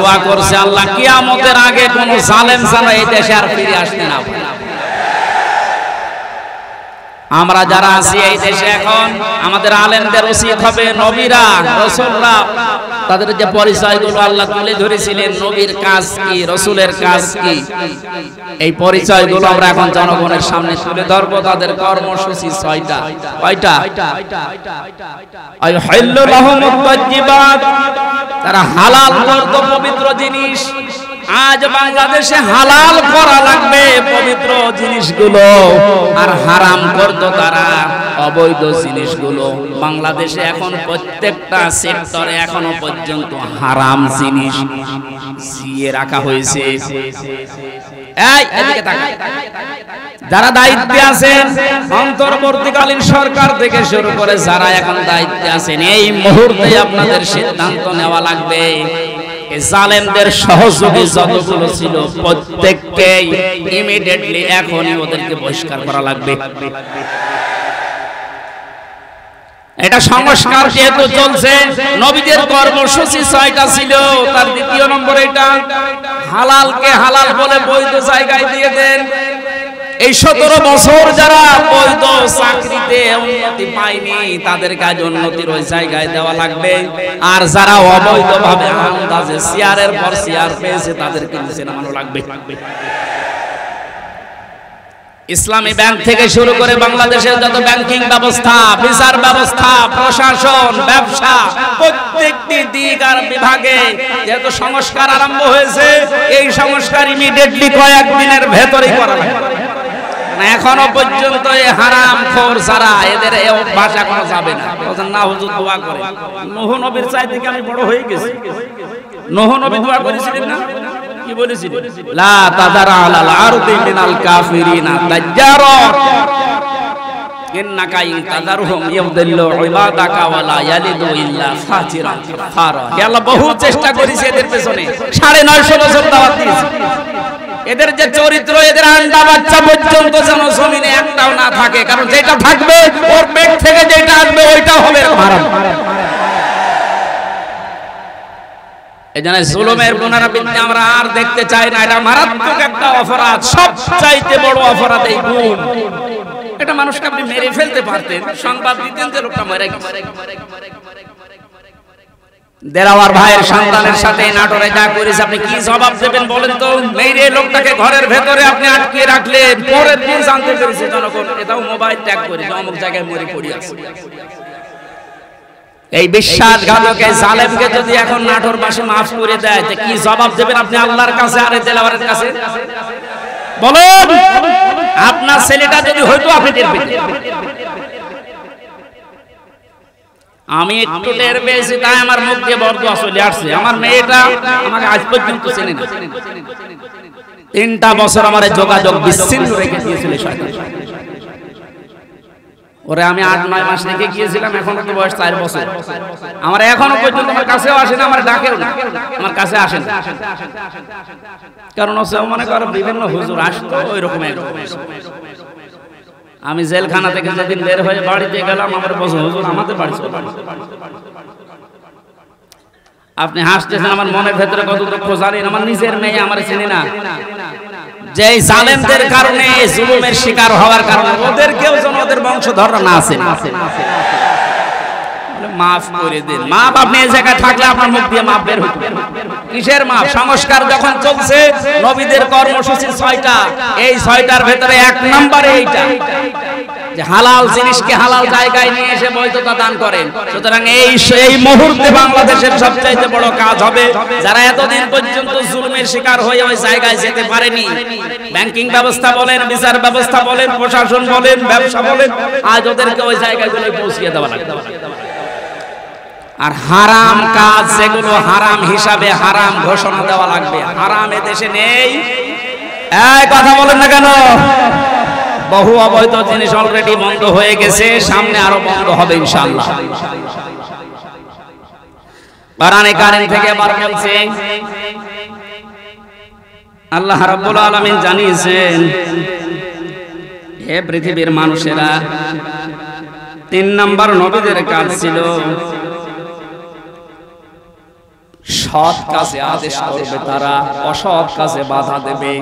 দোয়া করছে আল্লাহ কিয়ামতের আগে কোন জালেম যেন এই দেশে আর ফিরে আসতে না পারে। আমরা যারা আছি এই দেশে এখন আমাদের আলেমদের উচিত হবে নবীরা রাসূলরা তাদের যে পরিচয়গুলো আল্লাহ তুলে ধরেছিলেন, নবীর কাজ কি, রাসূলের কাজ কি, এই পরিচয়গুলো আমরা এখন জনগণের সামনে তুলে ধরব। তাদের কর্মসূচি 6টা। কয়টা? আইহাল্লু লাহুমুত তাইয়্যিবাত, তারা হালাল করত পবিত্র জিনিস। আজ বাংলাদেশে হালাল করা লাগবে পবিত্র জিনিসগুলো, আর হারাম করত তারা অবৈধ জিনিসগুলো। বাংলাদেশে এখন প্রত্যেকটা সেক্টরে এখনো পর্যন্ত হারাম জিনিস জিয়ে রাখা হয়েছে। এই এদিকে তাকান, যারা দায়িত্বে আছেন অন্তর্বর্তীকালীন সরকার থেকে শুরু করে যারা এখন দায়িত্বে আছেন, এই মুহূর্তে আপনাদের সিদ্ধান্ত নেওয়া লাগবে জালেমদের সহযোগী যতগুলো ছিল প্রত্যেককেই ইমিডিয়েটলি এখনই ওদেরকে বহিষ্কার করা লাগবে। এটা সংস্কার যেহেতু চলছে, নবীদের কর্মসূচি 6টা ছিল, তার দ্বিতীয় নম্বর এটা হালালকে হালাল বলে বৈধ জায়গায় দিয়ে দেন। এই 17 বছর যারা বৈধ চাকরিতে উন্নতি পায়নি তাদের কাজ উন্নতির ওই জায়গায় দেওয়া লাগবে, আর যারা অবৈধভাবে আন্দাজে শেয়ারের পর শেয়ার পেয়েছে তাদেরকে নিচে নামানো লাগবে। ইসলামী ব্যাংক থেকে শুরু করে বাংলাদেশের যত ব্যাংকিং ব্যবস্থা, বিচার ব্যবস্থা, প্রশাসন, ব্যবসা, প্রত্যেকটি দিক আর বিভাগে যেহেতু সংস্কার আরম্ভ হয়েছে, এই সংস্কার ইমিডিয়েটলি কয়েকদিনের ভেতরেই করা লাগবে। এখনো পর্যন্ত এই হারামখোর যারা, এদের এই অভ্যাস এখনো যাবে না। না হুজুর দোয়া করে, নূহ নবীর চাইতে কি আমি বড় হয়ে গেছি? নূহ নবী দোয়া করেছিলেন না? কি বলেছিলেন? লা তাযারা আলাল আরদি মিনাল কাফিরিনা দাজ্জারা ইন্নাকা ইন তাযারহুম ইয়াদিল্লু ইবাদাকা ওয়া লা ইয়ালিদু ইল্লা ফাজিরান কাফারা। হে আল্লাহ, বহু চেষ্টা করেছি এদের পেছনে, 950 বছর দাওয়াত দিয়েছি। এদের যে চরিত্র, এদের আন্ডা বাচ্চা পর্যন্ত যেন জমিনে একটাও না থাকে, কারণ যেটা থাকবে ওর পেট থেকে যেটা আসবে ওইটা হবে হারাম। এজন্য জুলুমের পুনরাবৃত্তি আমরা আর দেখতে চাই না। এটা মারাত্মক একটা অপরাধ, সবচাইতে বড় অপরাধ এই গুম। এটা মানুষকে আপনি মেরে ফেলতে পারতেন, সংবাদ দিতেন যে লোকটা মরে গেছে। দেরাওয়ার ভাইয়ের সন্তানের সাথে নাটোরে যা করেছে আপনি কি জবাব দেবেন বলেন তো? মেরে লোকটাকে ঘরের ভেতরে আপনি আটকে রাখলেন, পরের দিন জানতে পেরেছে জনগণ, এটাও মোবাইল ট্যাগ করে অমুক জায়গায় মরে পড়ে আছে। এই বিশ্বাসঘাতক জালেমকে যদি এখন নাটোরবাসী মাফ করে দেয়, তো কি জবাব দেবেন আপনি আল্লাহর কাছে আর দেলাওয়ারের কাছে? বলেন, আপনার ছেলেটা যদি হয়তো আপনি টের পেতেন। আমি একটু টের পেয়েছি, তাই আমার মুখ দিয়ে বরদোয়া চলে আসছে। আমার মেয়েটা আমাকে আজ পর্যন্ত চেনে না। 3টা বছর আমার যোগাযোগ বিচ্ছিন্ন রেখে দিয়েছিল শয়তান। ওরে আমি 8-9 মাস রেখে গিয়েছিলাম, এখন তো বয়স 4 বছর। আমার এখনো পর্যন্ত আমার কাছেও আসে না, আমার ডাকেও না, আমার কাছে আসে না। কারণ হচ্ছে মনে করো বিভিন্ন হুজুর আসতো ওই রকম একরকম। আমি জেলখানা থেকে যেদিন বের হয়ে বাড়িতে গেলাম, আমার বসে হুজুর আমাদের বাড়ি চলে। আপনি হাসতেছেন, আমার মনের ভেতরে কত দুঃখ জানেন। আমার নিজের মেয়ে আমার চিনি না, যে জালেমদের কারণে, জুলুমের শিকার হওয়ার কারণে ওদেরকেও যেন ওদের বংশধররা না আছে। মাফ করে দিন। মাপ আপনি এই জায়গায় থাকলে আপনার মুখ দিয়ে মাপ বের হতো। কিসের মাপ? সংস্কার যখন চলছে, নবীদের কর্মসূচি 6টা, এই 6টার ভেতরে 1 নম্বরে এইটা যে হালাল জিনিসকে হালাল জায়গায় নিয়ে এসে বৈধতা দান করেন। সুতরাং এই মুহূর্তে বাংলাদেশের সবচাইতে বড় কাজ হবে, যারা এতদিন পর্যন্ত জুলুমের শিকার হয়ে ওই জায়গায় যেতে পারেনি, ব্যাংকিং ব্যবস্থা বলেন, বিচার ব্যবস্থা বলেন, প্রশাসন বলেন, ব্যবসা বলেন, আজ ওদেরকে ওই জায়গাগুলোয় পৌঁছিয়ে দেওয়া লাগবে। আর হারাম কাজ যেগুলো হারাম হিসাবে হারাম ঘোষণা দেওয়া লাগবে। হারাম এদেশে নেই, এই কথা বলেন না কেন? বহু অবৈধ জিনিস অলরেডি বন্ধ হয়ে গেছে, সামনে আরো বন্ধ হবে ইনশাআল্লাহ। কোরআনে কারীম থেকে বার বলছে, আল্লাহ রাব্বুল আলামিন জানিয়েছেন, হে পৃথিবীর মানুষেরা, 3 নাম্বার নবীদের কাজ ছিল সৎ কাজে আদেশ করবে তারা, অসৎ কাজে বাধা দেবে।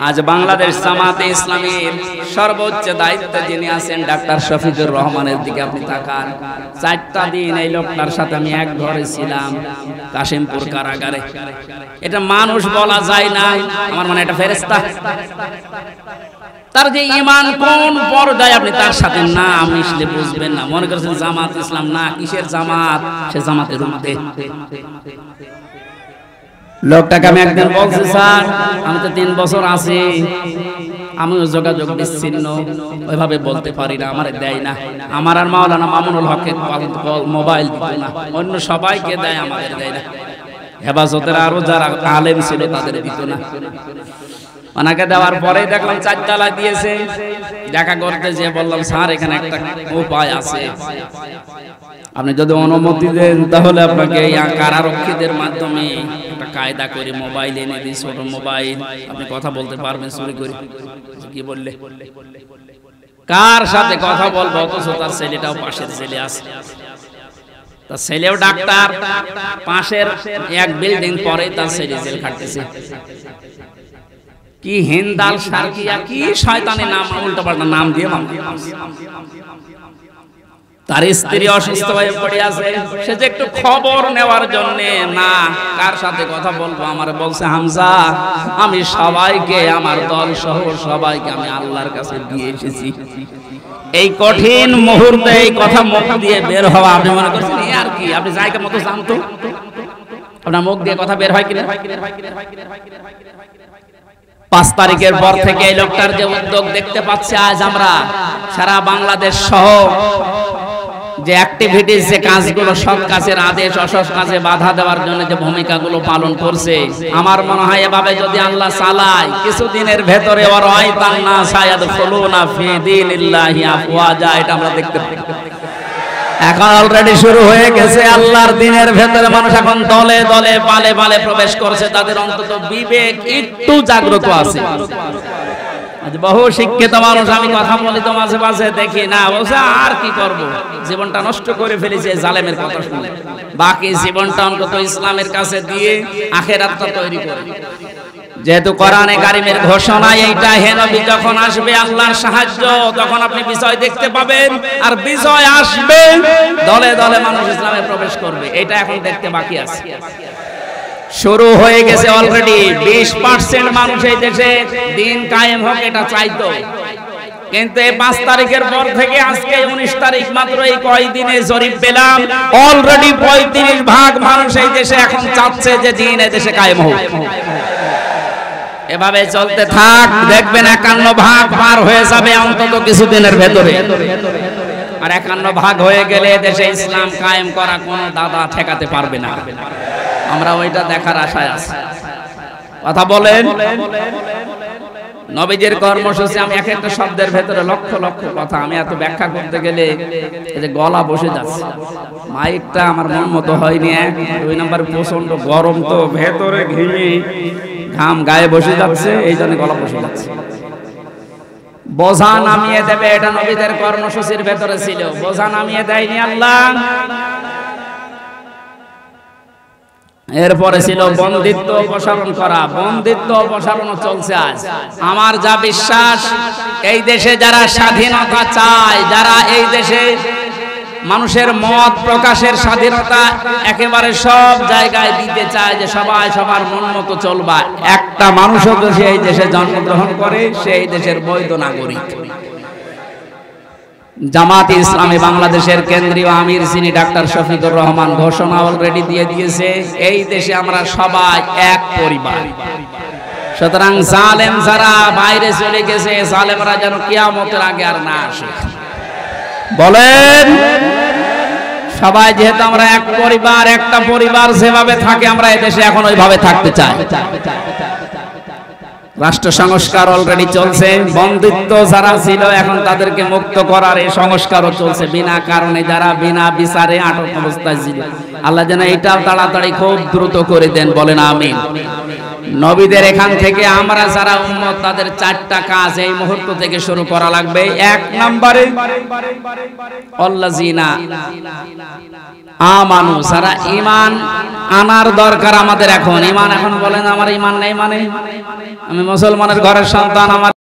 আজ বাংলাদেশ জামাতে ইসলামীর সর্বোচ্চ দায়িত্বে যিনি আছেন ডাক্তার শফিকুর রহমানের দিকে আপনি তাকান। 4টা দিন এই লোকটার সাথে আমি এক ঘরে ছিলাম কাশিমপুর কারাগারে। এটা মানুষ বলা যায় না, আমার মনে এটা ফেরেশতা। তার যে ঈমান কোন পর্যায়ে আপনি তার সাথে না মিশলে বুঝবেন না। মনে করছেন জামাত ইসলাম, না, কিসের জামাত, সে জামাতের উর্ধে। লোকটাকে আমি একদিন বলছি, স্যার আমি তো 3 বছর আছি, আমিও যোগাযোগ বিচ্ছিন্ন, ওইভাবে বলতে পারি না, আমার দেয় না। আমার আর মাওলানা মামুনুল হকের মোবাইল দিত না, অন্য সবাইকে দেয়, আমাদের দেয় না। হেফাজতের আরো যারা আলেম ছিল তাদের দিত না। ওনাকে দেওয়ার পরেই দেখলাম 4 তালা দিয়েছে। দেখা করতে যে বললাম, স্যার এখানে একটা উপায় আছে, আপনি যদি অনুমতি দেন তাহলে আপনাকে কারারক্ষীদের মাধ্যমে একটা কায়দা করে মোবাইল এনে দিই, ছোট মোবাইল, আপনি কথা বলতে পারবেন চুরি করে। কি বললে, কার সাথে কথা বলবো, অথচ তার ছেলেটাও পাশের ছেলে আছে, তার ছেলেও ডাক্তার, পাশের এক বিল্ডিং পরে তার ছেলে জেল খাটতেছে। কি হিন্দাল সার্কিয়া, কি শয়তানি নাম, উল্টো পাল্টা নাম দিয়ে তার স্ত্রী অসুস্থ হয়ে পড়ে আছে, সে যে একটু খবর নেওয়ার জন্য, না কার সাথে কথা বলবো, আমার বলছে হামজা আমি সবাইকে, আমার দল সহ সবাইকে আমি আল্লাহর কাছে দিয়ে এসেছি। এই কঠিন মুহূর্তে এই কথা মুখ দিয়ে বের হওয়া, আপনি মনে করছেন আর কি, আপনি জায়গা মতো জানতো আপনার মুখ দিয়ে কথা বের হয় কিনা? 5 তারিখের পর থেকে এই লোকটার যে উদ্যোগ দেখতে পাচ্ছি, আজ আমরা সারা বাংলাদেশ সহ যে অ্যাক্টিভিটিস, যে কাজগুলো, সৎ কাজের আদেশ, অসৎ কাজে বাধা দেওয়ার জন্য যে ভূমিকাগুলো পালন করছে, আমার মনে হয় এভাবে যদি আল্লাহ চালায়, কিছুদিনের ভেতরে ওয়ারাইতান্না সায়াদখুলুনা ফি দীনিল্লাহি আফওয়াজা, এটা আমরা দেখতে পাই। এখন অলরেডি শুরু হয়ে গেছে। আল্লাহর দ্বীনের ভেতরে মানুষ এখন দলে দলে পালে পালে প্রবেশ করছে, তাদের অন্তত বিবেক একটু জাগ্রত আছে। বহু শিক্ষিত মানুষ আমি কথা বলি তো মাঝে মাঝে দেখি, না বলছে আর কি করব, জীবনটা নষ্ট করে ফেলেছে জালেমের কথা শুনে, বাকি জীবনটা অন্তত ইসলামের কাছে দিয়ে আখিরাতটা তৈরি করে। যেহেতু কোরআনে কারিমের ঘোষণা এইটা, হে নবী যখন আসবে আল্লাহর সাহায্য, তখন আপনি বিজয় দেখতে পাবেন, আর বিজয় আসবে দলে দলে মানুষ ইসলামে প্রবেশ করবে, এটা এখন দেখতে বাকি আছে। শুরু হয়ে গেছে অলরেডি। 20% মানুষ এই দেশে দিন কায়েম হোক এটা চাইতো, কিন্তু এই 5 তারিখের পর থেকে আজকে 19 তারিখ, মাত্র এই কয়দিনে জরিপ পেলাম অলরেডি 35% মানুষ এই দেশে এখন চাচ্ছে যে দিন এই দেশে কায়েম হোক। এভাবে চলতে থাক, দেখবেন 51% পার হয়ে যাবে অন্তত কিছুদিনের ভেতরে। আর 51% হয়ে গেলে দেশে ইসলাম কায়েম করা কোন দাদা ঠেকাতে পারবে না। আমরা ওইটা দেখার আশায় আছি। কথা বলেন। নবীজির কর্মসূচি, আমি এক একটা শব্দের ভেতরে লক্ষ লক্ষ কথা, আমি এত ব্যাখ্যা করতে গেলে এই যে গলা বসে যাচ্ছে, মাইকটা আমার মন মতো হয়নি। 2 নম্বর প্রচন্ড গরম, তো ভেতরে ঘিমে ঘাম গায়ে বসে যাচ্ছে, এই জন্য গলা বসে যাচ্ছে। বোঝা নামিয়ে দেবে, এটা নবীদের কর্মসূচির ভেতরে ছিল। বোঝা নামিয়ে দেয়নি আল্লাহ। এরপরে ছিল বন্দিত্ব অপসারণ করা। বন্দিত্ব অপসারণ চলছে আজ। আমার যা বিশ্বাস, এই দেশে যারা স্বাধীনতা চায়, যারা এই দেশে মানুষের মত প্রকাশের স্বাধীনতা একেবারে সব জায়গায় দিতে চায়, যে সবাই সবার মন মতো চলবা, একটা মানুষও যদি এই দেশে জন্মগ্রহণ করে, সেই দেশের বৈধ নাগরিক। জামাত ইসলামী বাংলাদেশের কেন্দ্রীয় আমির যিনি ডাক্তার শফিকুর রহমান ঘোষণা অলরেডি দিয়ে দিয়েছে, এই দেশে আমরা সবাই এক পরিবার। সুতরাং জালেম যারা বাইরে চলে গেছে, জালেমরা যেন কিয়ামতের আগে আর না আসে। বলেন, সবাই যেহেতু আমরা এক পরিবার, একটা পরিবার যেভাবে থাকে আমরা এদেশে এখন ওইভাবে থাকতে চাই। রাষ্ট্র সংস্কার অলরেডি চলছে। বন্দিত্ব যারা ছিল এখন তাদেরকে মুক্ত করার এই সংস্কারও চলছে। বিনা কারণে যারা বিনা বিচারে আটক অবস্থায় ছিল, আল্লাহ যেন এটাও তাড়াতাড়ি খুব দ্রুত করে দেন। বলেন আমিন। নবীদের এখান থেকে আমরা যারা উম্মত, তাদের 4টা কাজ এই মুহূর্ত থেকে শুরু করা লাগবে। 1 নম্বরে আল্লাযিনা আমানু সারা ঈমান আনার দরকার আমাদের। এখন ঈমান এখন বলেন আমার ঈমান নেই মানে আমি মুসলমানের ঘরের সন্তান, আমার